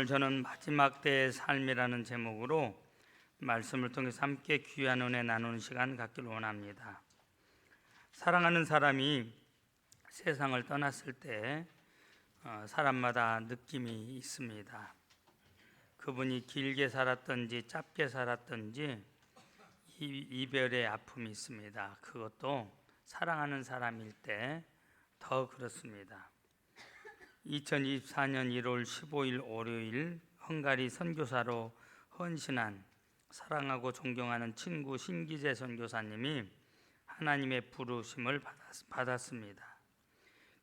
오늘 저는 마지막 때의 삶이라는 제목으로 말씀을 통해서 함께 귀한 은혜 나누는 시간 갖기를 원합니다. 사랑하는 사람이 세상을 떠났을 때 사람마다 느낌이 있습니다. 그분이 길게 살았든지 짧게 살았든지 이별의 아픔이 있습니다. 그것도 사랑하는 사람일 때 더 그렇습니다. 2024년 1월 15일 월요일 헝가리 선교사로 헌신한 사랑하고 존경하는 친구 신기재 선교사님이 하나님의 부르심을 받았습니다.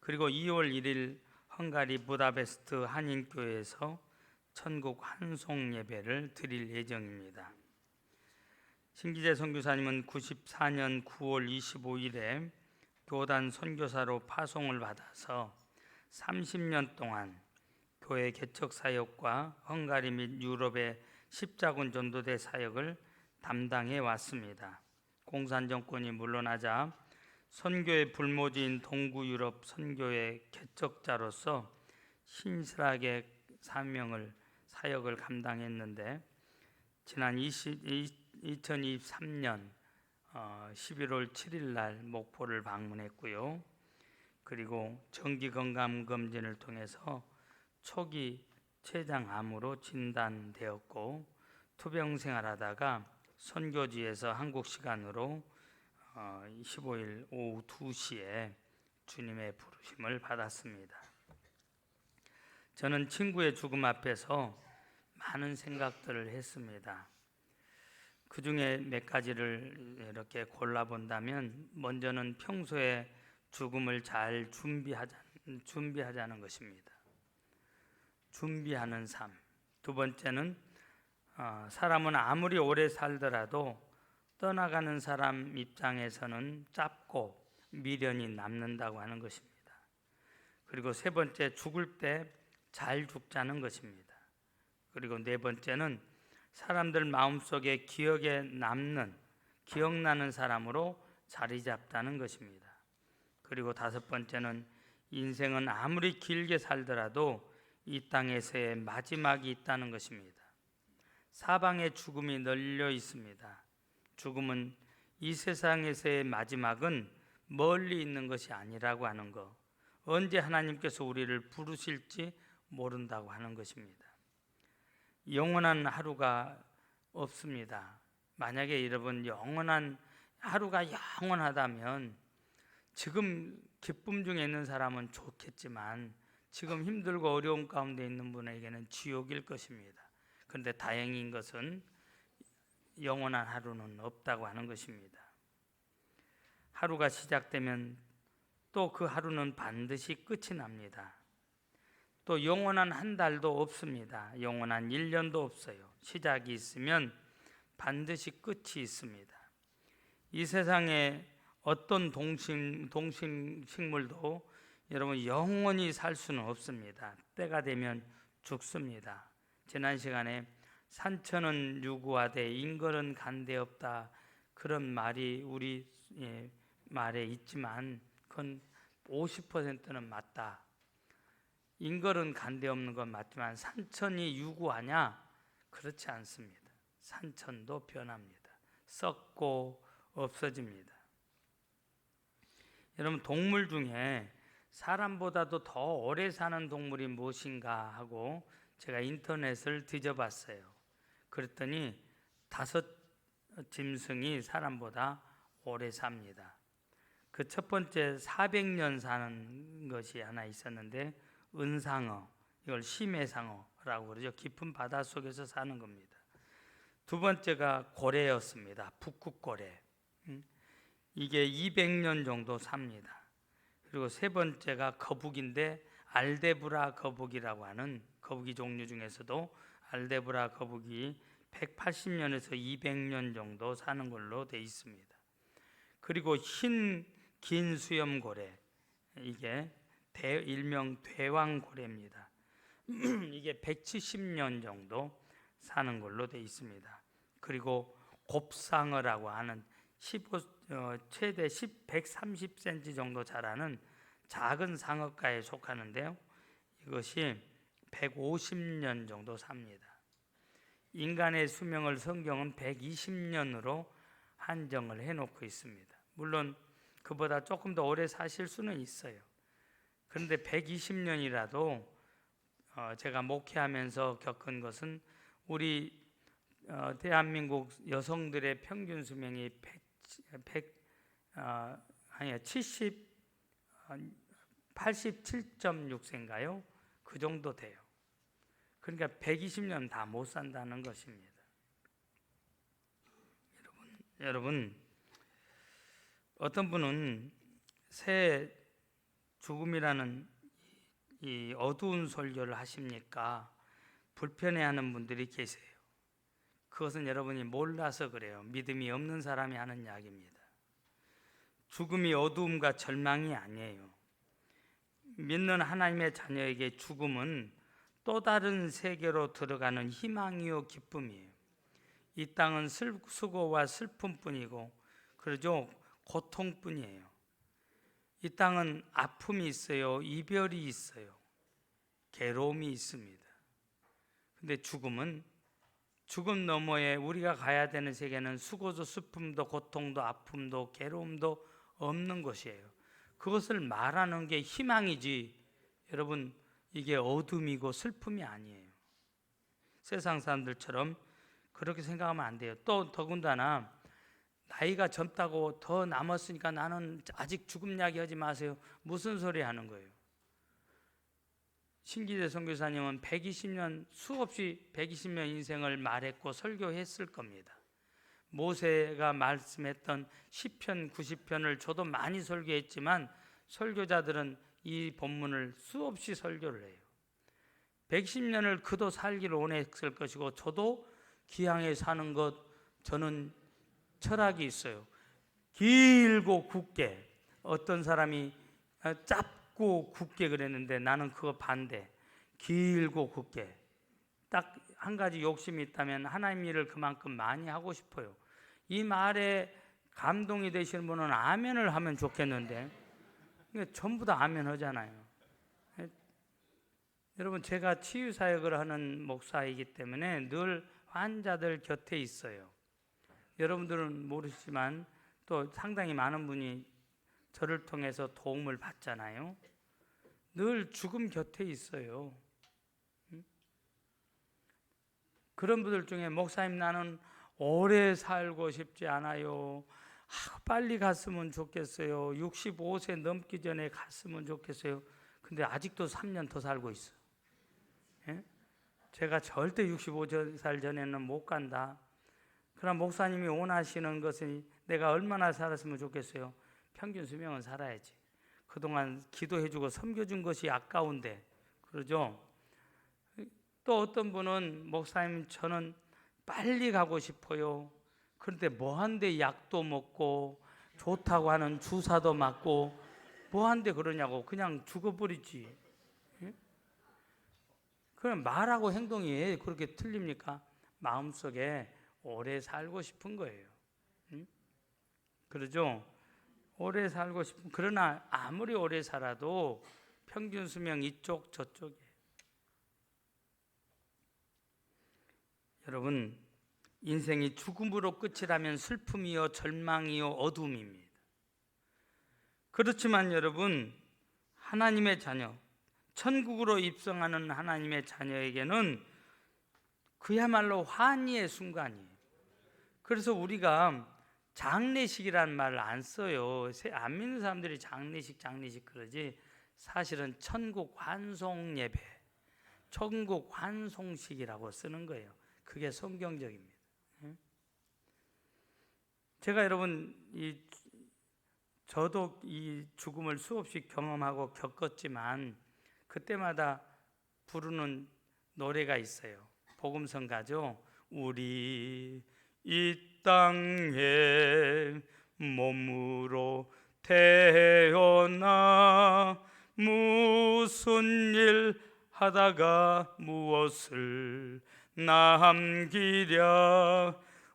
그리고 2월 1일 헝가리 부다페스트 한인교회에서 천국 환송 예배를 드릴 예정입니다. 신기재 선교사님은 94년 9월 25일에 교단 선교사로 파송을 받아서 30년 동안 교회 개척 사역과 헝가리 및 유럽의 십자군 전도대 사역을 담당해 왔습니다. 공산 정권이 물러나자 선교의 불모지인 동구 유럽 선교의 개척자로서 신실하게 사역을 감당했는데 지난 2023년 11월 7일 날 목포를 방문했고요. 그리고 정기건강검진을 통해서 초기 췌장암으로 진단되었고 투병 생활하다가 선교지에서 한국 시간으로 15일 오후 2시에 주님의 부르심을 받았습니다. 저는 친구의 죽음 앞에서 많은 생각들을 했습니다. 그 중에 몇 가지를 이렇게 골라본다면 먼저는 평소에 죽음을 잘 준비하자는 것입니다. 준비하는 삶. 두 번째는 사람은 아무리 오래 살더라도 떠나가는 사람 입장에서는 짧고 미련이 남는다고 하는 것입니다. 그리고 세 번째, 죽을 때 잘 죽자는 것입니다. 그리고 네 번째는 사람들 마음속에 기억나는 사람으로 자리 잡자는 것입니다. 그리고 다섯 번째는 인생은 아무리 길게 살더라도 이 땅에서의 마지막이 있다는 것입니다. 사방에 죽음이 널려 있습니다. 죽음은 이 세상에서의 마지막은 멀리 있는 것이 아니라고 하는 것, 언제 하나님께서 우리를 부르실지 모른다고 하는 것입니다. 영원한 하루가 없습니다. 만약에 여러분 영원한 하루가 영원하다면 지금 기쁨 중에 있는 사람은 좋겠지만 지금 힘들고 어려움 가운데 있는 분에게는 지옥일 것입니다. 그런데 다행인 것은 영원한 하루는 없다고 하는 것입니다. 하루가 시작되면 또 그 하루는 반드시 끝이 납니다. 또 영원한 한 달도 없습니다. 영원한 1년도 없어요. 시작이 있으면 반드시 끝이 있습니다. 이 세상에 어떤 동식물도 여러분 영원히 살 수는 없습니다. 때가 되면 죽습니다. 지난 시간에 산천은 유구하되 인걸은 간대없다 그런 말이 우리 말에 있지만 그건 50%는 맞다. 인걸은 간대없는 건 맞지만 산천이 유구하냐? 그렇지 않습니다. 산천도 변합니다. 썩고 없어집니다. 여러분 동물 중에 사람보다도 더 오래 사는 동물이 무엇인가 하고 제가 인터넷을 뒤져봤어요. 그랬더니 5 짐승이 사람보다 오래 삽니다. 그 첫 번째 400년 사는 것이 하나 있었는데 은상어, 이걸 심해상어라고 그러죠. 깊은 바다 속에서 사는 겁니다. 두 번째가 고래였습니다. 북극고래. 이게 200년 정도 삽니다. 그리고 세 번째가 거북인데 알데브라 거북이라고 하는 거북이 종류 중에서도 알데브라 거북이 180년에서 200년 정도 사는 걸로 되어 있습니다. 그리고 흰 긴 수염고래, 이게 일명 대왕고래입니다. 이게 170년 정도 사는 걸로 되어 있습니다. 그리고 곱상어라고 하는 최대 130cm 정도 자라는 작은 상어과에 속하는데요. 이것이 150년 정도 삽니다. 인간의 수명을 성경은 120년으로 한정을 해놓고 있습니다. 물론 그보다 조금 더 오래 사실 수는 있어요. 그런데 120년이라도 제가 목회하면서 겪은 것은 우리 대한민국 여성들의 평균 수명이 87.6세인가요? 그 정도 돼요. 그러니까 120년 다 못 산다는 것입니다. 여러분, 어떤 분은 새 죽음이라는 이 어두운 설교를 하십니까? 불편해하는 분들이 계세요. 그것은 여러분이 몰라서 그래요. 믿음이 없는 사람이 하는 이야기입니다. 죽음이 어두움과 절망이 아니에요. 믿는 하나님의 자녀에게 죽음은 또 다른 세계로 들어가는 희망이요 기쁨이에요. 이 땅은 수고와 슬픔뿐이고 그러죠. 고통뿐이에요. 이 땅은 아픔이 있어요. 이별이 있어요. 괴로움이 있습니다. 근데 죽음 너머에 우리가 가야 되는 세계는 수고도 슬픔도 고통도 아픔도 괴로움도 없는 것이에요. 그것을 말하는 게 희망이지 여러분 이게 어둠이고 슬픔이 아니에요. 세상 사람들처럼 그렇게 생각하면 안 돼요. 또 더군다나 나이가 젊다고 더 남았으니까 나는 아직 죽음 이야기하지 마세요. 무슨 소리 하는 거예요? 신기재 선교사님은 120년 수없이 120년 인생을 말했고 설교했을 겁니다. 모세가 말씀했던 시편 90편을 저도 많이 설교했지만 설교자들은 이 본문을 수없이 설교를 해요. 110년을 그도 살기를 원했을 것이고 저도 기향에 사는 것 저는 철학이 있어요. 길고 굵게 어떤 사람이 짧고 굵게 그랬는데 나는 그거 반대. 길고 굵게 딱 한 가지 욕심이 있다면 하나님 일을 그만큼 많이 하고 싶어요. 이 말에 감동이 되시는 분은 아멘을 하면 좋겠는데 전부 다 아멘 하잖아요. 여러분 제가 치유사역을 하는 목사이기 때문에 늘 환자들 곁에 있어요. 여러분들은 모르시지만 또 상당히 많은 분이 저를 통해서 도움을 받잖아요. 늘 죽음 곁에 있어요. 그런 분들 중에 목사님 나는 오래 살고 싶지 않아요. 빨리 갔으면 좋겠어요. 65세 넘기 전에 갔으면 좋겠어요. 근데 아직도 3년 더 살고 있어. 예? 제가 절대 65살 전에는 못 간다. 그럼 목사님이 원하시는 것은 내가 얼마나 살았으면 좋겠어요? 평균 수명은 살아야지. 그동안 기도해주고 섬겨준 것이 아까운데 그러죠? 또 어떤 분은 목사님 저는 빨리 가고 싶어요. 그런데 뭐한데 약도 먹고 좋다고 하는 주사도 맞고 뭐한데 그러냐고 그냥 죽어버리지. 예? 그럼 말하고 행동이 그렇게 틀립니까? 마음속에 오래 살고 싶은 거예요. 그러죠? 오래 살고 싶은 그러나 아무리 오래 살아도 평균 수명 이쪽 저쪽에 여러분 인생이 죽음으로 끝이라면 슬픔이요 절망이요 어둠입니다. 그렇지만 여러분 하나님의 자녀 천국으로 입성하는 하나님의 자녀에게는 그야말로 환희의 순간이에요. 그래서 우리가 장례식이라는 말을 안 써요. 안 믿는 사람들이 장례식 그러지 사실은 천국 환송 예배, 천국 환송식이라고 쓰는 거예요. 그게 성경적입니다. 제가 여러분 저도 이 죽음을 수없이 경험하고 겪었지만 그때마다 부르는 노래가 있어요. 복음성가죠. 우리 이 땅에 몸으로 태어나 무슨 일 하다가 무엇을 남기랴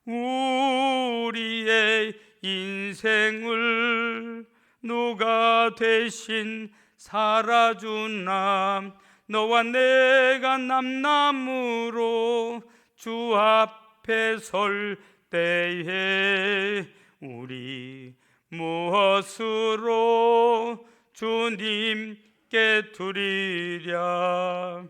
우리의 인생을 누가 대신 살아주나 너와 내가 남남으로 주 앞에 설 때에 우리 무엇으로 주님께 드리랴.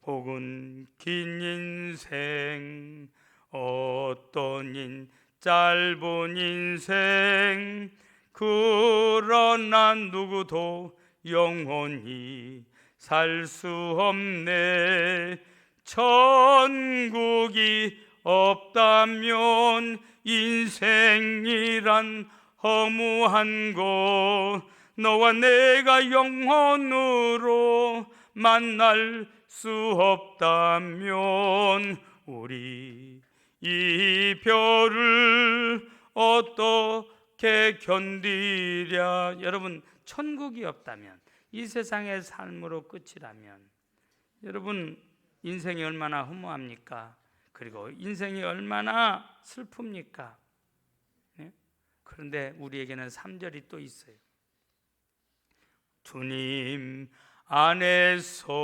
혹은 긴 인생 어떤 짧은 인생 그러나 누구도 영원히 살 수 없네. 천국이 없다면 인생이란 허무한 것, 너와 내가 영원으로 만날 수 없다면 우리 이별을 어떻게 견디랴. 여러분, 천국이 없다면, 이 세상의 삶으로 끝이라면 여러분 인생이 얼마나 허무합니까? 그리고 인생이 얼마나 슬픕니까? 네? 그런데 우리에게는 3절이 또 있어요. 주님 안에서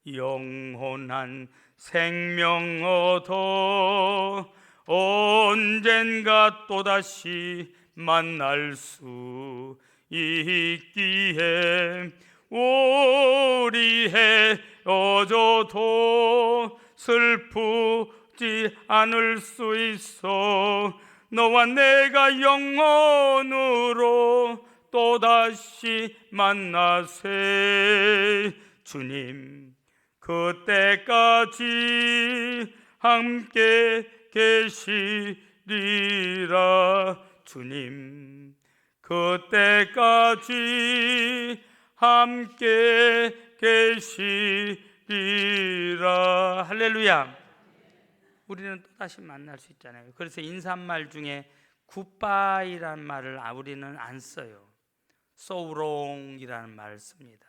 영원한 생명 얻어 언젠가 또다시 만날 수 있기에 우리 헤어져도 슬프지 않을 수 있어. 너와 내가 영원으로 또다시 만나세. 주님 그때까지 함께 계시리라. 주님 그때까지 함께 계시리라. 할렐루야. 우리는 또다시 만날 수 있잖아요. 그래서 인사말 중에 굿바이라는 말을 우리는 안 써요. So long이라는 말을 씁니다.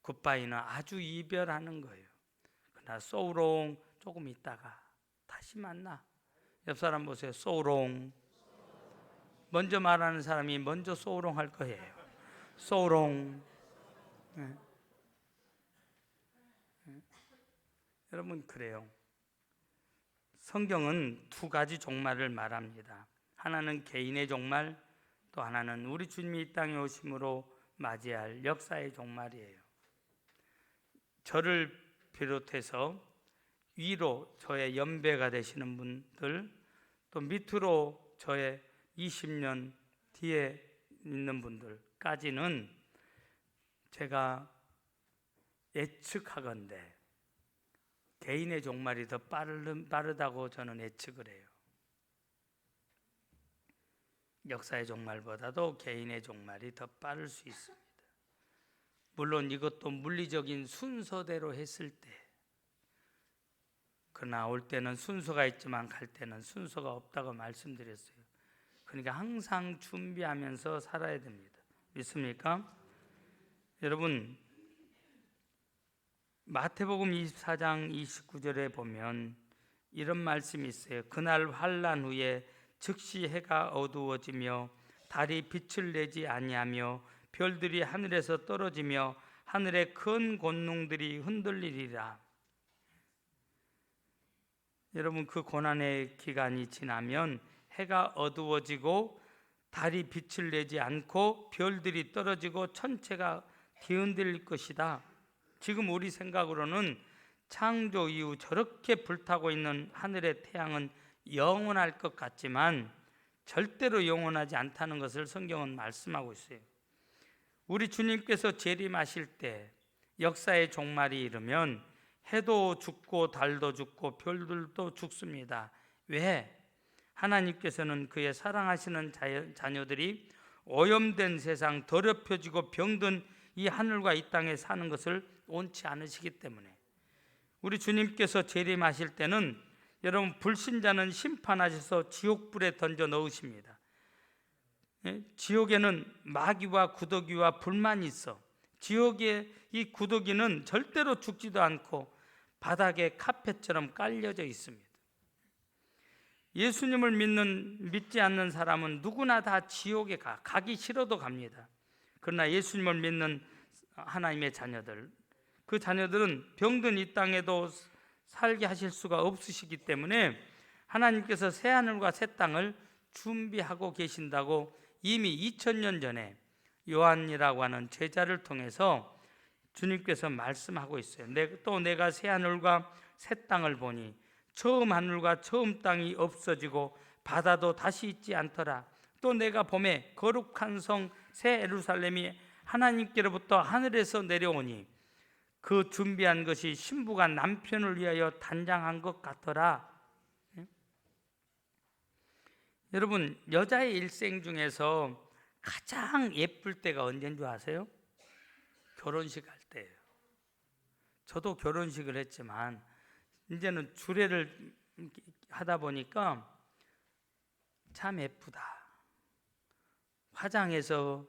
굿바이는 아주 이별하는 거예요. 그러나 so long 조금 있다가 다시 만나. 옆 사람 보세요. So long. 먼저 말하는 사람이 먼저 so long 할 거예요. So long. 네. 여러분 그래요. 성경은 두 가지 종말을 말합니다. 하나는 개인의 종말, 또 하나는 우리 주님이 이 땅에 오심으로 맞이할 역사의 종말이에요. 저를 비롯해서 위로 저의 연배가 되시는 분들, 또 밑으로 저의 20년 뒤에 있는 분들까지는 제가 예측하건대 개인의 종말이 더 빠르다고 저는 예측을 해요. 역사의 종말보다도 개인의 종말이 더 빠를 수 있습니다. 물론 이것도 물리적인 순서대로 했을 때, 그러나 올 때는 순서가 있지만 갈 때는 순서가 없다고 말씀드렸어요. 그러니까 항상 준비하면서 살아야 됩니다. 믿습니까? 여러분, 마태복음 24장 29절에 보면 이런 말씀이 있어요. 그날 환난 후에 즉시 해가 어두워지며 달이 빛을 내지 아니하며 별들이 하늘에서 떨어지며 하늘의 큰 권능들이 흔들리리라. 여러분, 그 고난의 기간이 지나면 해가 어두워지고 달이 빛을 내지 않고 별들이 떨어지고 천체가 뒤흔들릴 것이다. 지금 우리 생각으로는 창조 이후 저렇게 불타고 있는 하늘의 태양은 영원할 것 같지만 절대로 영원하지 않다는 것을 성경은 말씀하고 있어요. 우리 주님께서 재림하실 때 역사의 종말이 이르면 해도 죽고 달도 죽고 별들도 죽습니다. 왜? 하나님께서는 그의 사랑하시는 자녀들이 오염된 세상, 더럽혀지고 병든 이 하늘과 이 땅에 사는 것을 원치 않으시기 때문에. 우리 주님께서 재림하실 때는 여러분 불신자는 심판하셔서 지옥불에 던져 넣으십니다. 지옥에는 마귀와 구더기와 불만이 있어. 지옥의 이 구더기는 절대로 죽지도 않고 바닥에 카펫처럼 깔려져 있습니다. 예수님을 믿지 않는 사람은 누구나 다 지옥에 가기 싫어도 갑니다. 그러나 예수님을 믿는 하나님의 자녀들, 그 자녀들은 병든 이 땅에도 살게 하실 수가 없으시기 때문에 하나님께서 새 하늘과 새 땅을 준비하고 계신다고 이미 2000년 전에 요한이라고 하는 제자를 통해서 주님께서 말씀하고 있어요. 또 내가 새 하늘과 새 땅을 보니 처음 하늘과 처음 땅이 없어지고 바다도 다시 있지 않더라. 또 내가 봄에 거룩한 성 새 예루살렘이 하나님께로부터 하늘에서 내려오니 그 준비한 것이 신부가 남편을 위하여 단장한 것 같더라. 여러분, 여자의 일생 중에서 가장 예쁠 때가 언제인 줄 아세요? 결혼식 할 때예요. 저도 결혼식을 했지만 이제는 주례를 하다 보니까 참 예쁘다. 화장해서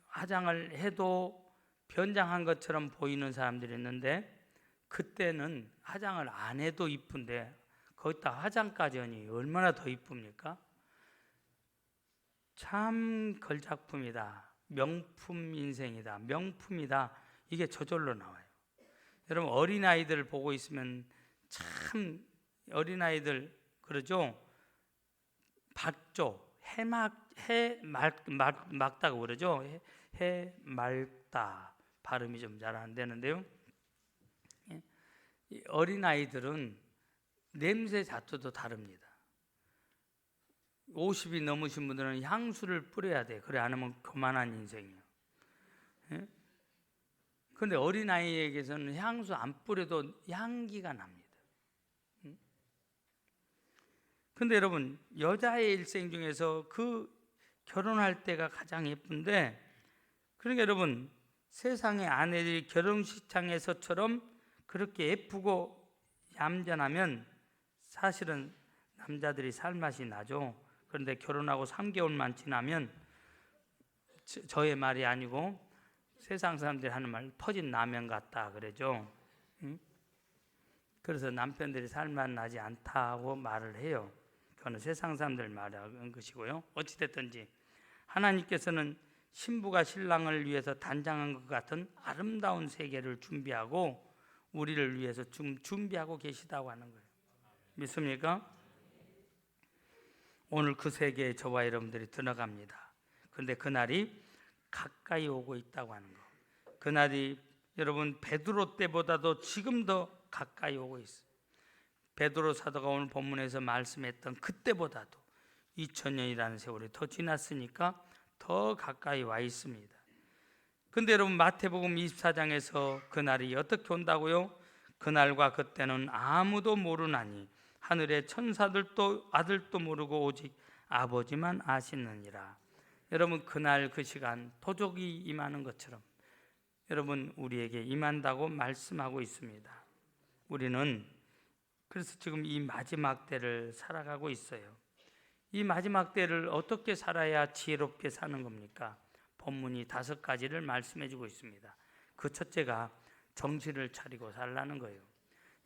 화장을 해도 변장한 것처럼 보이는 사람들이 있는데 그때는 화장을 안 해도 이쁜데 거기다 화장까지 하니 얼마나 더 이쁩니까? 참 걸작품이다. 명품 인생이다. 명품이다. 이게 저절로 나와요. 여러분, 어린아이들을 보고 있으면 참 어린아이들 그러죠? 박조, 막다고 그러죠? 해 맑다. 발음이 좀 잘 안 되는데요. 어린아이들은 냄새 자체도 다릅니다. 50이 넘으신 분들은 향수를 뿌려야 돼. 그래 안 하면 교만한 인생이에요. 그런데 어린아이에게서는 향수 안 뿌려도 향기가 납니다. 근데 여러분, 여자의 일생 중에서 그 결혼할 때가 가장 예쁜데, 그러니까 여러분, 세상의 아내들이 결혼식장에서처럼 그렇게 예쁘고 얌전하면 사실은 남자들이 살맛이 나죠. 그런데 결혼하고 3개월만 지나면, 저의 말이 아니고 세상 사람들이 하는 말, 퍼진 라면 같다 그러죠. 그래서 남편들이 살맛 나지 않다고 말을 해요. 그거는 세상 사람들 말하는 것이고요. 어찌됐든지 하나님께서는 신부가 신랑을 위해서 단장한 것 같은 아름다운 세계를 준비하고 우리를 위해서 준비하고 계시다고 하는 거예요. 믿습니까? 오늘 그 세계에 저와 여러분들이 들어갑니다. 그런데 그날이 가까이 오고 있다고 하는 거. 그날이 여러분 베드로 때보다도 지금 더 가까이 오고 있어요. 베드로 사도가 오늘 본문에서 말씀했던 그때보다도 2000년이라는 세월이 더 지났으니까 더 가까이 와 있습니다. 근데 여러분, 마태복음 24장에서 그날이 어떻게 온다고요? 그날과 그때는 아무도 모르나니 하늘의 천사들도 아들도 모르고 오직 아버지만 아시느니라. 여러분, 그날 그 시간 도적이 임하는 것처럼 여러분 우리에게 임한다고 말씀하고 있습니다. 우리는 그래서 지금 이 마지막 때를 살아가고 있어요. 이 마지막 때를 어떻게 살아야 지혜롭게 사는 겁니까? 본문이 5가지를 말씀해 주고 있습니다. 그 첫째가 정신을 차리고 살라는 거예요.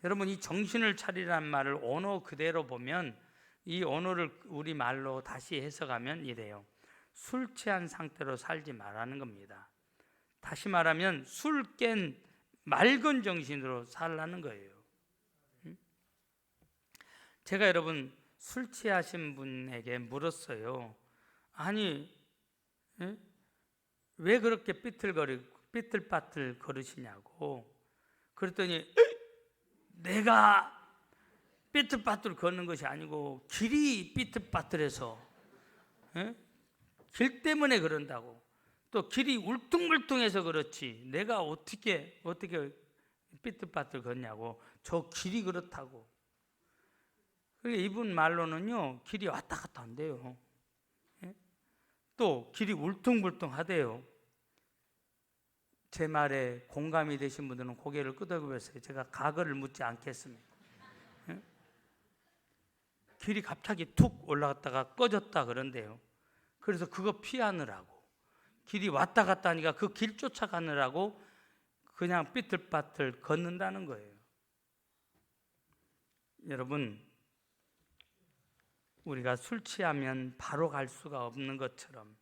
여러분, 이 정신을 차리라는 말을 언어 그대로 보면, 이 언어를 우리말로 다시 해석하면 이래요. 술 취한 상태로 살지 말라는 겁니다. 다시 말하면 술 깬 맑은 정신으로 살라는 거예요. 제가 여러분 술 취하신 분에게 물었어요. 아니, 왜 그렇게 삐뚤빠뚤 걸으시냐고. 그랬더니 내가 삐뚤빠뚤 걷는 것이 아니고 길이 삐뚤빠뚤해서 길 때문에 그런다고. 또 길이 울퉁불퉁해서 그렇지 내가 어떻게 삐뚤빠뚤 걷냐고. 저 길이 그렇다고. 이분 말로는요, 길이 왔다 갔다 한대요. 또 길이 울퉁불퉁하대요. 제 말에 공감이 되신 분들은 고개를 끄덕여보세요. 제가 과거를 묻지 않겠습니다. 길이 갑자기 툭 올라갔다가 꺼졌다 그런대요. 그래서 그거 피하느라고, 길이 왔다 갔다 하니까 그 길 쫓아가느라고 그냥 삐뚤빠뚤 걷는다는 거예요. 여러분, 우리가 술 취하면 바로 갈 수가 없는 것처럼,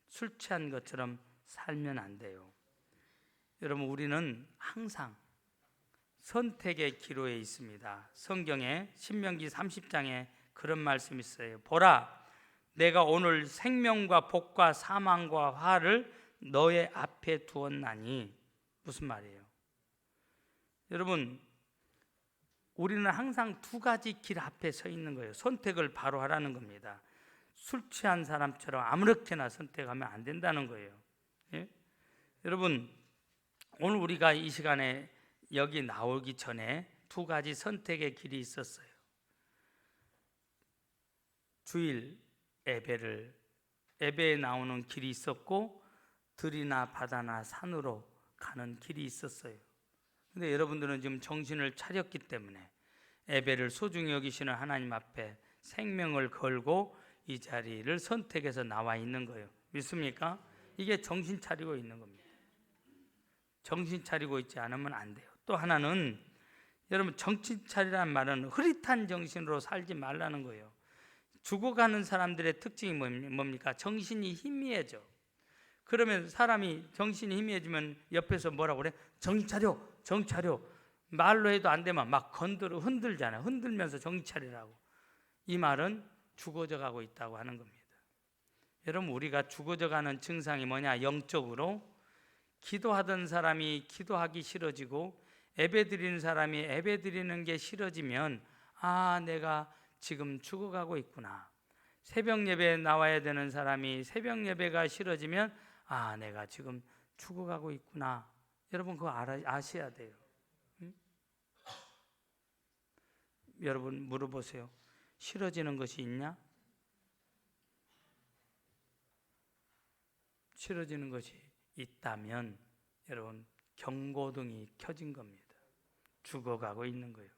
술 취한 것처럼 살면 안 돼요. 여러분, 우리는 항상 선택의 기로에 있습니다. 성경에 신명기 30장에 그런 말씀이 있어요. 보라, 내가 오늘 생명과 복과 사망과 화를 너의 앞에 두었나니. 무슨 말이에요? 여러분, 우리는 항상 두 가지 길 앞에 서 있는 거예요. 선택을 바로 하라는 겁니다. 술 취한 사람처럼 아무렇게나 선택하면 안 된다는 거예요. 예? 여러분, 오늘 우리가 이 시간에 여기 나오기 전에 두 가지 선택의 길이 있었어요. 주일 예배에 나오는 길이 있었고, 들이나 바다나 산으로 가는 길이 있었어요. 근데 여러분들은 지금 정신을 차렸기 때문에 예배를 소중히 여기시는 하나님 앞에 생명을 걸고 이 자리를 선택해서 나와 있는 거예요. 믿습니까? 이게 정신 차리고 있는 겁니다. 정신 차리고 있지 않으면 안 돼요. 또 하나는, 여러분, 정신 차리라는 말은 흐릿한 정신으로 살지 말라는 거예요. 죽어가는 사람들의 특징이 뭡니까? 정신이 희미해져. 그러면 사람이 정신이 희미해지면 옆에서 뭐라고 그래? 정신 차려, 정신 차려. 말로 해도 안 되면 막 흔들잖아요. 흔들면서 정신 차리라고. 이 말은 죽어져 가고 있다고 하는 겁니다. 여러분, 우리가 죽어져 가는 증상이 뭐냐? 영적으로 기도하던 사람이 기도하기 싫어지고, 예배 드리는 사람이 예배 드리는 게 싫어지면, 아, 내가 지금 죽어가고 있구나. 새벽 예배에 나와야 되는 사람이 새벽 예배가 싫어지면, 아, 내가 지금 죽어가고 있구나. 여러분, 그거 아셔야 돼요. 응? 여러분, 물어보세요. 싫어지는 것이 있냐? 싫어지는 것이 있다면 여러분, 경고등이 켜진 겁니다. 죽어가고 있는 거예요.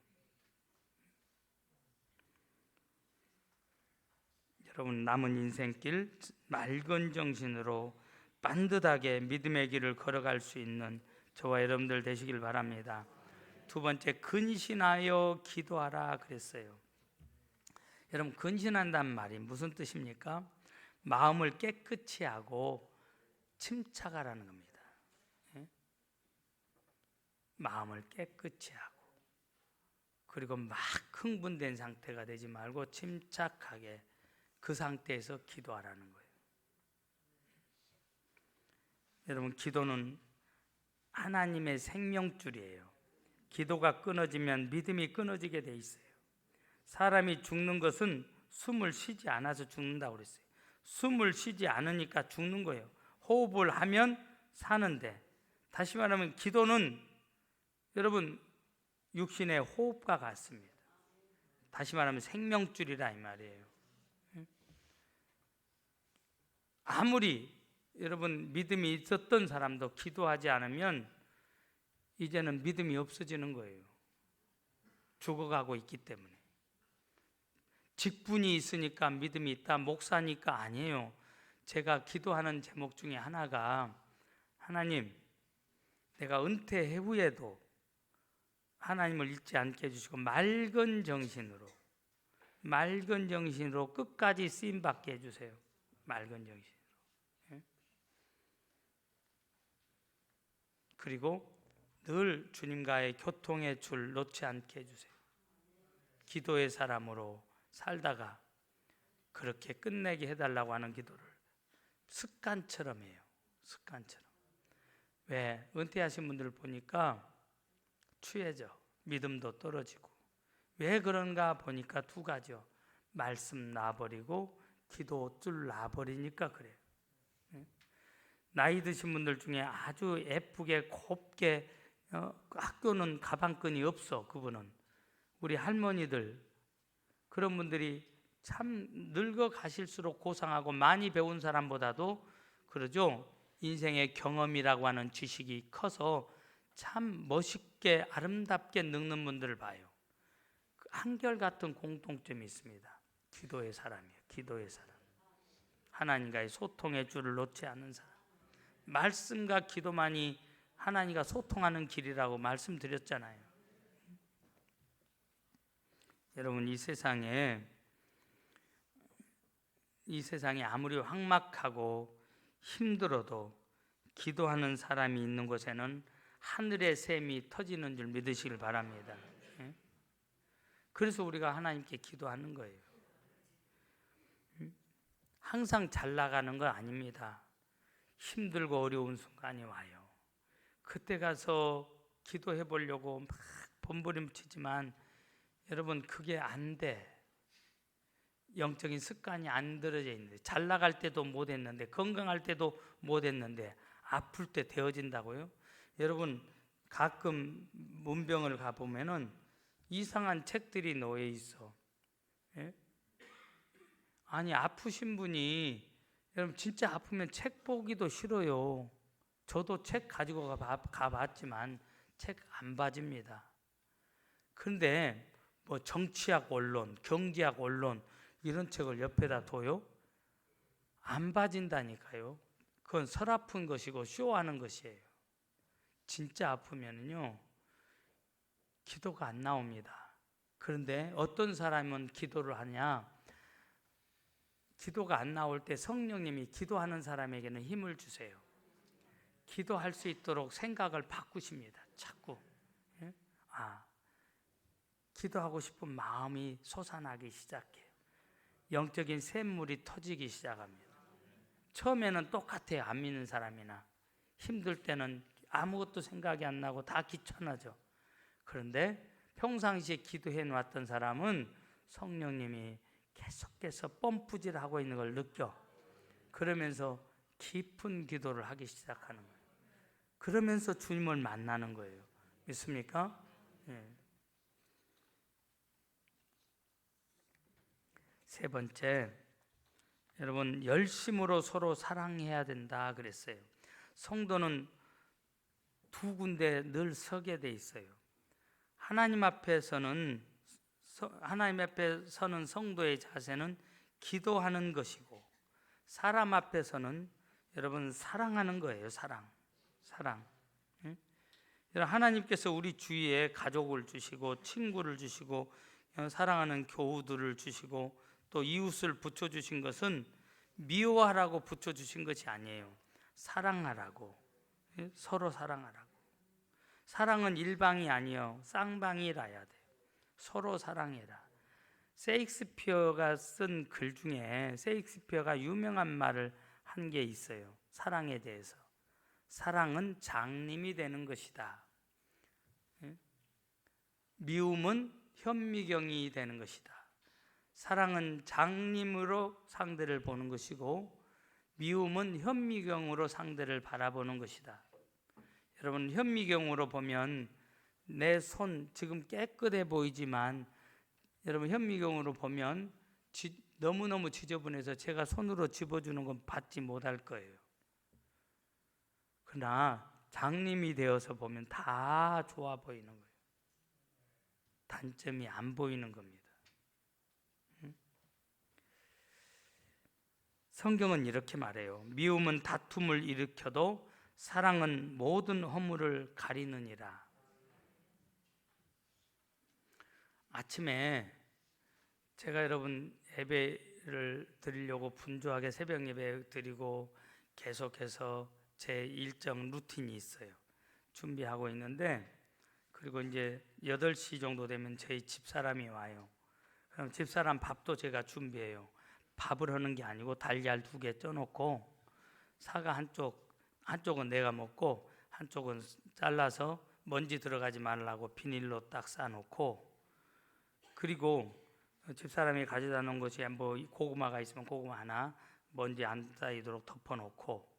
여러분, 남은 인생길 맑은 정신으로 반듯하게 믿음의 길을 걸어갈 수 있는 저와 여러분들 되시길 바랍니다. 두 번째, 근신하여 기도하라 그랬어요. 여러분, 근신한다는 말이 무슨 뜻입니까? 마음을 깨끗이 하고 침착하라는 겁니다. 마음을 깨끗이 하고, 그리고 막 흥분된 상태가 되지 말고 침착하게 그 상태에서 기도하라는 거예요. 여러분, 기도는 하나님의 생명줄이에요. 기도가 끊어지면 믿음이 끊어지게 돼 있어요. 사람이 죽는 것은 숨을 쉬지 않아서 죽는다고 그랬어요. 숨을 쉬지 않으니까 죽는 거예요. 호흡을 하면 사는데, 다시 말하면 기도는 여러분 육신의 호흡과 같습니다. 다시 말하면 생명줄이라 이 말이에요. 아무리 여러분 믿음이 있었던 사람도 기도하지 않으면 이제는 믿음이 없어지는 거예요. 죽어가고 있기 때문에. 직분이 있으니까 믿음이 있다, 목사니까 아니에요. 제가 기도하는 제목 중에 하나가, 하나님, 내가 은퇴 후에도 하나님을 잊지 않게 해주시고 맑은 정신으로 끝까지 쓰임받게 해주세요. 맑은 정신으로. 그리고 늘 주님과의 교통의 줄 놓지 않게 해주세요. 기도의 사람으로 살다가 그렇게 끝내게 해달라고 하는 기도를 습관처럼 해요. 습관처럼. 왜? 은퇴하신 분들을 보니까 취해져. 믿음도 떨어지고. 왜 그런가 보니까 두 가지요. 말씀 놔버리고 기도 줄 놔버리니까 그래요. 나이 드신 분들 중에 아주 예쁘게 곱게 학교는 가방끈이 없어. 그분은 우리 할머니들, 그런 분들이 참 늙어 가실수록 고상하고 많이 배운 사람보다도 그러죠. 인생의 경험이라고 하는 지식이 커서 참 멋있게 아름답게 늙는 분들을 봐요. 한결같은 공통점이 있습니다. 기도의 사람이에요. 기도의 사람. 하나님과의 소통의 줄을 놓지 않는 사람. 말씀과 기도만이 하나님과 소통하는 길이라고 말씀드렸잖아요. 여러분, 이 세상에 아무리 황막하고 힘들어도 기도하는 사람이 있는 곳에는 하늘의 샘이 터지는 줄 믿으시길 바랍니다. 예? 그래서 우리가 하나님께 기도하는 거예요. 항상 잘 나가는 거 아닙니다. 힘들고 어려운 순간이 와요. 그때 가서 기도해 보려고 막 몸부림치지만 여러분 그게 안 돼. 영적인 습관이 안 들어져 있는데, 잘 나갈 때도 못 했는데, 건강할 때도 못 했는데 아플 때 되어진다고요? 여러분 가끔 문병을 가보면은 이상한 책들이 놓여 있어. 예? 아니 아프신 분이 여러분 진짜 아프면 책 보기도 싫어요. 저도 책 가지고 가봤지만 책 안 봐집니다. 그런데 뭐 정치학 원론, 경제학 원론 이런 책을 옆에다 둬요? 안 봐진다니까요. 그건 설 아픈 것이고 쇼하는 것이에요. 진짜 아프면요 기도가 안 나옵니다. 그런데 어떤 사람은 기도를 하냐? 기도가 안 나올 때 성령님이 기도하는 사람에게는 힘을 주세요. 기도할 수 있도록 생각을 바꾸십니다. 자꾸. 예? 기도하고 싶은 마음이 솟아나기 시작해요. 영적인 샘물이 터지기 시작합니다. 처음에는 똑같아요. 안 믿는 사람이나. 힘들 때는 아무것도 생각이 안 나고 다 귀찮아져. 그런데 평상시에 기도해 놨던 사람은 성령님이 계속해서 펌프질하고 있는 걸 느껴. 그러면서 깊은 기도를 하기 시작하는 거예요. 그러면서 주님을 만나는 거예요. 믿습니까? 예. 세 번째, 여러분 열심으로 서로 사랑해야 된다 그랬어요. 성도는 두 군데 늘 서게 돼 있어요. 하나님 앞에 서는 성도의 자세는 기도하는 것이고, 사람 앞에서는 여러분 사랑하는 거예요. 사랑. 응? 하나님께서 우리 주위에 가족을 주시고 친구를 주시고 사랑하는 교우들을 주시고 또 이웃을 붙여주신 것은 미워하라고 붙여주신 것이 아니에요. 사랑하라고. 서로 사랑하라고. 사랑은 일방이 아니요 쌍방이라야 돼요. 서로 사랑해라. 셰익스피어가 쓴 글 중에 셰익스피어가 유명한 말을 한 게 있어요. 사랑에 대해서. 사랑은 장님이 되는 것이다. 미움은 현미경이 되는 것이다. 사랑은 장님으로 상대를 보는 것이고 미움은 현미경으로 상대를 바라보는 것이다. 여러분 현미경으로 보면 내 손 지금 깨끗해 보이지만 여러분 현미경으로 보면 너무너무 지저분해서 제가 손으로 집어주는 건 받지 못할 거예요. 그러나 장님이 되어서 보면 다 좋아 보이는 거예요. 단점이 안 보이는 겁니다. 성경은 이렇게 말해요. 미움은 다툼을 일으켜도 사랑은 모든 허물을 가리느니라. 아침에 제가 여러분 예배를 드리려고 분주하게 새벽 예배 드리고 계속해서 제 일정 루틴이 있어요. 준비하고 있는데 그리고 이제 8시 정도 되면 저희 집사람이 와요. 그럼 집사람 밥도 제가 준비해요. 밥을 하는 게 아니고 달걀 2개 쪄놓고 사과 한쪽은 내가 먹고 한쪽은 잘라서 먼지 들어가지 말라고 비닐로 딱 싸놓고, 그리고 집사람이 가져다 놓은 것이 뭐 고구마가 있으면 고구마 하나 먼지 안 쌓이도록 덮어놓고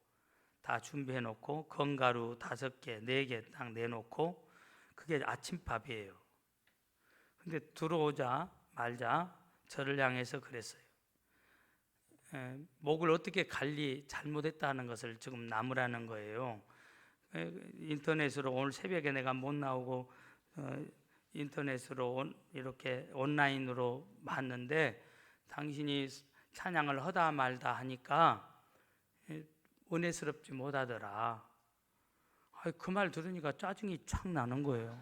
다 준비해 놓고 건가루 5개, 4개 딱 내놓고 그게 아침밥이에요. 근데 들어오자 말자 저를 향해서 그랬어요. 목을 어떻게 관리 잘못했다는 것을 지금 나무라는 거예요. 인터넷으로 오늘 새벽에 내가 못 나오고 인터넷으로 이렇게 온라인으로 봤는데 당신이 찬양을 하다 말다 하니까 은혜스럽지 못하더라. 그 말 들으니까 짜증이 촥 나는 거예요.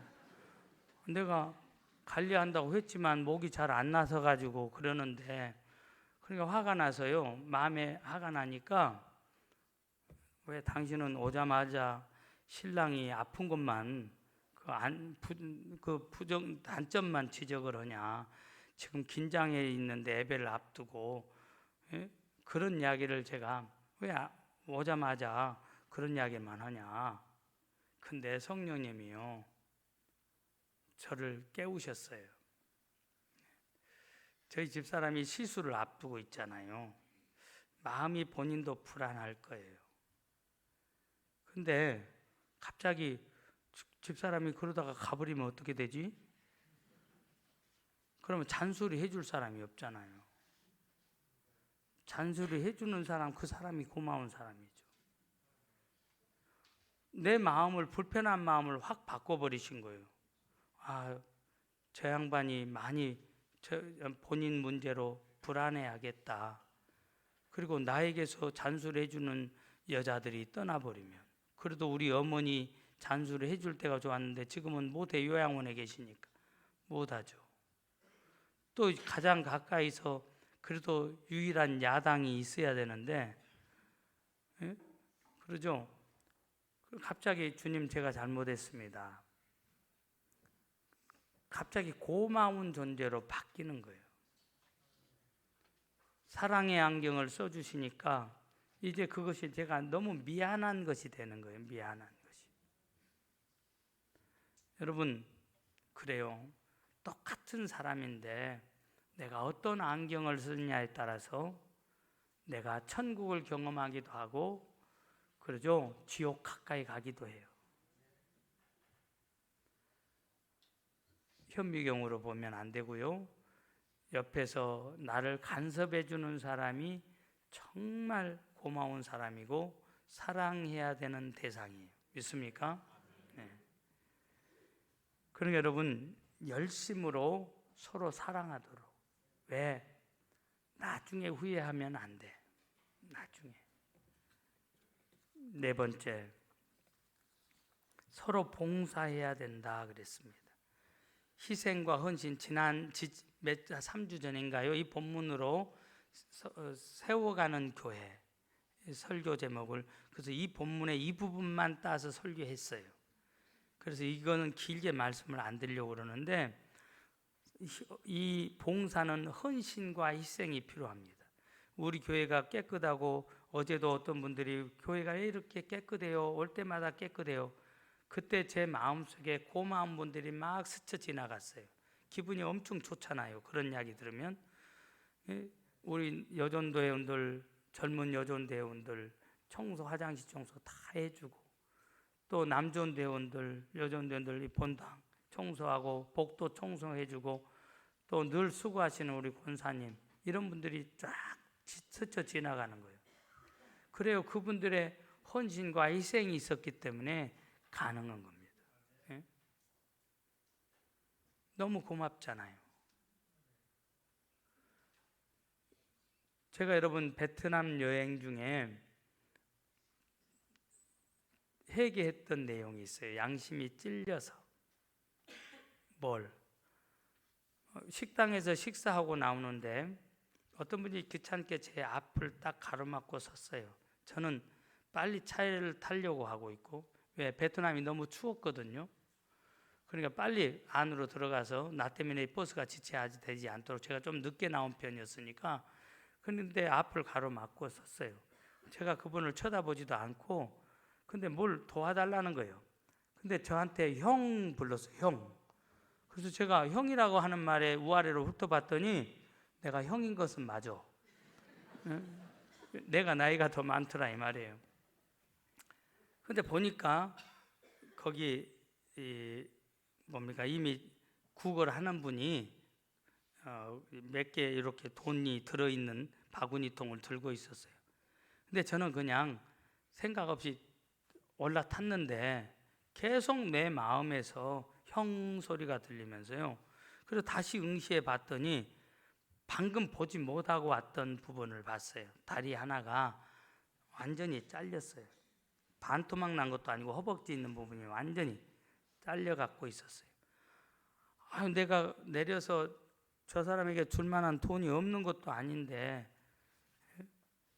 내가 관리한다고 했지만 목이 잘 안 나서 가지고 그러는데, 그러니까 화가 나서요. 마음에 화가 나니까 왜 당신은 오자마자 신랑이 아픈 것만 단점만 지적을 하냐? 지금 긴장해 있는데 예배를 앞두고 그런 이야기를 제가 왜 오자마자 그런 이야기만 하냐? 근데 성령님이요 저를 깨우셨어요. 저희 집사람이 시술을 앞두고 있잖아요. 마음이 본인도 불안할 거예요. 근데 갑자기 집사람이 그러다가 가버리면 어떻게 되지? 그러면 잔소리 해줄 사람이 없잖아요. 잔소리 해주는 사람, 그 사람이 고마운 사람이죠. 내 마음을, 불편한 마음을 확 바꿔버리신 거예요. 저 양반이 많이 본인 문제로 불안해하겠다. 그리고 나에게서 잔소리 해주는 여자들이 떠나버리면, 그래도 우리 어머니 잔소리 해줄 때가 좋았는데 지금은 못해, 요양원에 계시니까 못하죠. 또 가장 가까이서 그래도 유일한 야당이 있어야 되는데, 그러죠? 갑자기 주님 제가 잘못했습니다. 갑자기 고마운 존재로 바뀌는 거예요. 사랑의 안경을 써주시니까 이제 그것이 제가 너무 미안한 것이 되는 거예요. 미안한 것이. 여러분, 그래요. 똑같은 사람인데 내가 어떤 안경을 쓰느냐에 따라서 내가 천국을 경험하기도 하고, 그러죠? 지옥 가까이 가기도 해요. 현미경으로 보면 안 되고요. 옆에서 나를 간섭해 주는 사람이 정말 고마운 사람이고 사랑해야 되는 대상이에요. 믿습니까? 네. 그러니까 여러분, 열심으로 서로 사랑하도록. 왜? 나중에 후회하면 안 돼. 나중에. 네 번째, 서로 봉사해야 된다 그랬습니다. 희생과 헌신, 지난 3주 전인가요? 이 본문으로 세워가는 교회 설교 제목을, 그래서 이 본문의 이 부분만 따서 설교했어요. 그래서 이거는 길게 말씀을 안 드리려고 그러는데, 이 봉사는 헌신과 희생이 필요합니다. 우리 교회가 깨끗하고, 어제도 어떤 분들이 교회가 왜 이렇게 깨끗해요? 올 때마다 깨끗해요. 그때 제 마음속에 고마운 분들이 막 스쳐 지나갔어요. 기분이 엄청 좋잖아요. 그런 이야기 들으면. 우리 여전도회원들, 젊은 여전도회원들 청소, 화장실 청소 다 해주고, 또 남전도회원들, 여전도회원들 본당 청소하고 복도 청소해주고, 또 늘 수고하시는 우리 권사님, 이런 분들이 쫙 스쳐 지나가는 거예요. 그래요. 그분들의 헌신과 희생이 있었기 때문에 가능한 겁니다. 너무 고맙잖아요. 제가 여러분 베트남 여행 중에 회개했던 내용이 있어요. 양심이 찔려서. 식당에서 식사하고 나오는데 어떤 분이 귀찮게 제 앞을 딱 가로막고 섰어요. 저는 빨리 차를 타려고 하고 있고, 왜? 베트남이 너무 추웠거든요. 그러니까 빨리 안으로 들어가서 나 때문에 버스가 지체되지 않도록, 제가 좀 늦게 나온 편이었으니까. 그런데 앞을 가로막고 섰어요. 제가 그분을 쳐다보지도 않고, 근데 뭘 도와달라는 거예요. 근데 저한테 형 불렀어요. 형. 그래서 제가 형이라고 하는 말에 우아래로 훑어봤더니 내가 형인 것은 맞아. 내가 나이가 더 많더라 이 말이에요. 근데 보니까 거기 이미 구걸 하는 분이 몇 개 이렇게 돈이 들어있는 바구니통을 들고 있었어요. 근데 저는 그냥 생각 없이 올라탔는데 계속 내 마음에서 형 소리가 들리면서요. 그래서 다시 응시해 봤더니 방금 보지 못하고 왔던 부분을 봤어요. 다리 하나가 완전히 잘렸어요. 반토막 난 것도 아니고 허벅지 있는 부분이 완전히 잘려 갖고 있었어요. 내가 내려서 저 사람에게 줄 만한 돈이 없는 것도 아닌데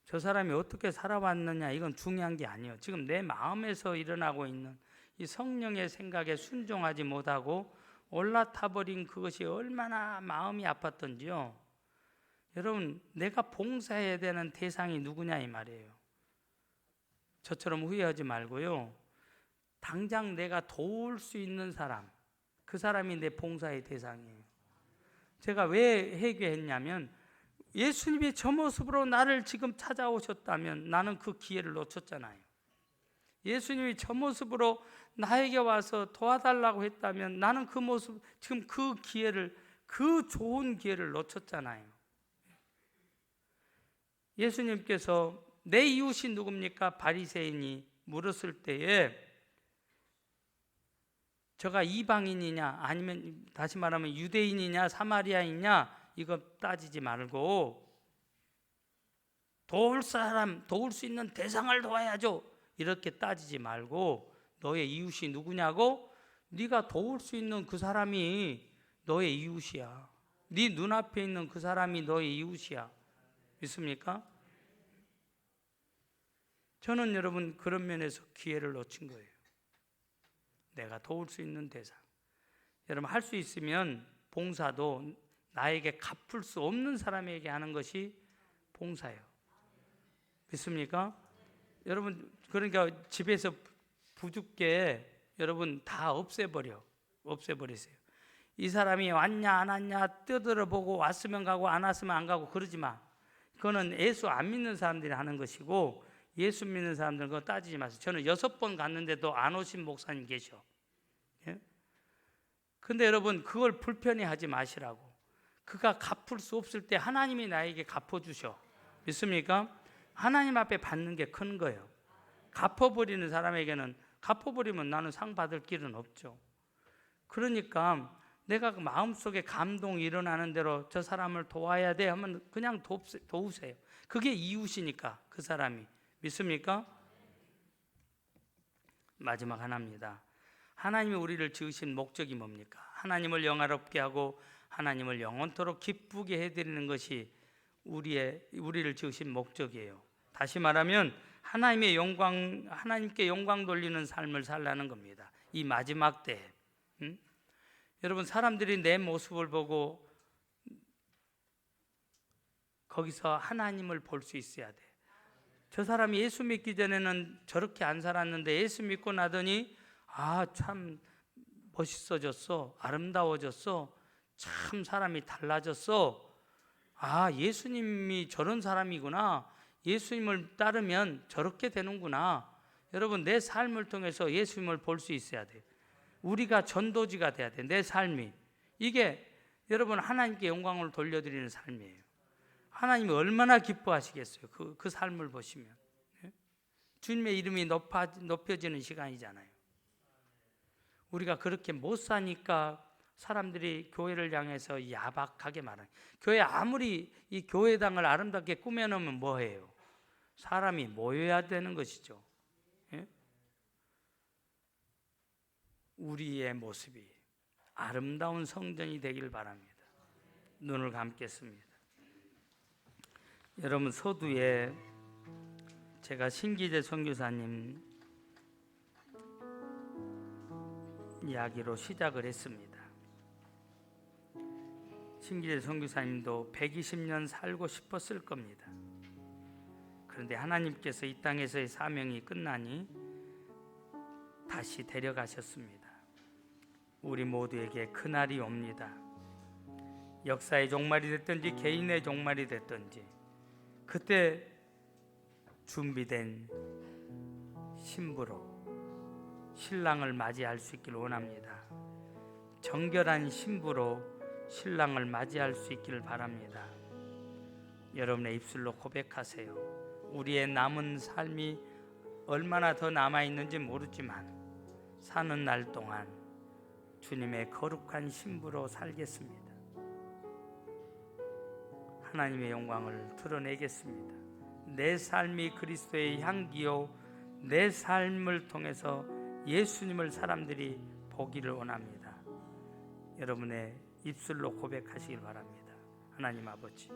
저 사람이 어떻게 살아왔느냐 이건 중요한 게 아니에요. 지금 내 마음에서 일어나고 있는 이 성령의 생각에 순종하지 못하고 올라타버린 그것이 얼마나 마음이 아팠던지요. 여러분, 내가 봉사해야 되는 대상이 누구냐 이 말이에요. 저처럼 후회하지 말고요. 당장 내가 도울 수 있는 사람, 그 사람이 내 봉사의 대상이에요. 제가 왜 회개했냐면 예수님이 저 모습으로 나를 지금 찾아오셨다면 나는 그 기회를 놓쳤잖아요. 예수님이 저 모습으로 나에게 와서 도와달라고 했다면 나는 그 모습, 지금 그 기회를, 그 좋은 기회를 놓쳤잖아요. 예수님께서 내 이웃이 누굽니까? 바리새인이 물었을 때에 저가 이방인이냐 아니면 다시 말하면 유대인이냐 사마리아인이냐 이거 따지지 말고 도울 사람, 도울 수 있는 대상을 도와야죠. 이렇게 따지지 말고 너의 이웃이 누구냐고? 네가 도울 수 있는 그 사람이 너의 이웃이야. 네 눈앞에 있는 그 사람이 너의 이웃이야. 믿습니까? 저는 여러분 그런 면에서 기회를 놓친 거예요. 내가 도울 수 있는 대상. 여러분 할 수 있으면 봉사도 나에게 갚을 수 없는 사람에게 하는 것이 봉사예요. 믿습니까? 여러분 그러니까 집에서 부죽게 여러분 다 없애버리세요. 이 사람이 왔냐 안 왔냐 떠들어보고 왔으면 가고 안 왔으면 안 가고 그러지 마. 그거는 예수 안 믿는 사람들이 하는 것이고 예수 믿는 사람들은 그거 따지지 마세요. 저는 6번 갔는데도 안 오신 목사님 계셔. 예? 근데 여러분 그걸 불편해하지 마시라고. 그가 갚을 수 없을 때 하나님이 나에게 갚아주셔. 믿습니까? 하나님 앞에 받는 게 큰 거예요. 갚아버리는 사람에게는 갚아버리면 나는 상 받을 길은 없죠. 그러니까 내가 그 마음속에 감동이 일어나는 대로 저 사람을 도와야 돼 하면 그냥 도우세요. 그게 이웃이니까 그 사람이. 믿습니까? 마지막 하나입니다. 하나님이 우리를 지으신 목적이 뭡니까? 하나님을 영화롭게 하고 하나님을 영원토록 기쁘게 해드리는 것이 우리를 지으신 목적이에요. 다시 말하면 하나님께 영광 돌리는 삶을 살라는 겁니다. 이 마지막 때. 여러분 사람들이 내 모습을 보고 거기서 하나님을 볼 수 있어야 돼. 저 사람이 예수 믿기 전에는 저렇게 안 살았는데 예수 믿고 나더니 참 멋있어졌어. 아름다워졌어. 참 사람이 달라졌어. 예수님이 저런 사람이구나. 예수님을 따르면 저렇게 되는구나. 여러분 내 삶을 통해서 예수님을 볼 수 있어야 돼요. 우리가 전도지가 돼야 돼. 내 삶이. 이게 여러분 하나님께 영광을 돌려드리는 삶이에요. 하나님이 얼마나 기뻐하시겠어요. 그 삶을 보시면. 주님의 이름이 높여지는 시간이잖아요. 우리가 그렇게 못 사니까 사람들이 교회를 향해서 야박하게 말해요. 교회 아무리 이 교회당을 아름답게 꾸며놓으면 뭐해요? 사람이 모여야 되는 것이죠. 예? 우리의 모습이 아름다운 성전이 되길 바랍니다. 눈을 감겠습니다. 여러분 서두에 제가 신기재 선교사님 이야기로 시작을 했습니다. 신기재 선교사님도 120년 살고 싶었을 겁니다. 그런데 하나님께서 이 땅에서의 사명이 끝나니 다시 데려가셨습니다. 우리 모두에게 그날이 옵니다. 역사의 종말이 됐든지 개인의 종말이 됐든지 그때 준비된 신부로 신랑을 맞이할 수 있기를 원합니다. 정결한 신부로 신랑을 맞이할 수 있기를 바랍니다. 여러분의 입술로 고백하세요. 우리의 남은 삶이 얼마나 더 남아있는지 모르지만 사는 날 동안 주님의 거룩한 신부로 살겠습니다. 하나님의 영광을 드러내겠습니다. 내 삶이 그리스도의 향기요 내 삶을 통해서 예수님을 사람들이 보기를 원합니다. 여러분의 입술로 고백하시길 바랍니다. 하나님 아버지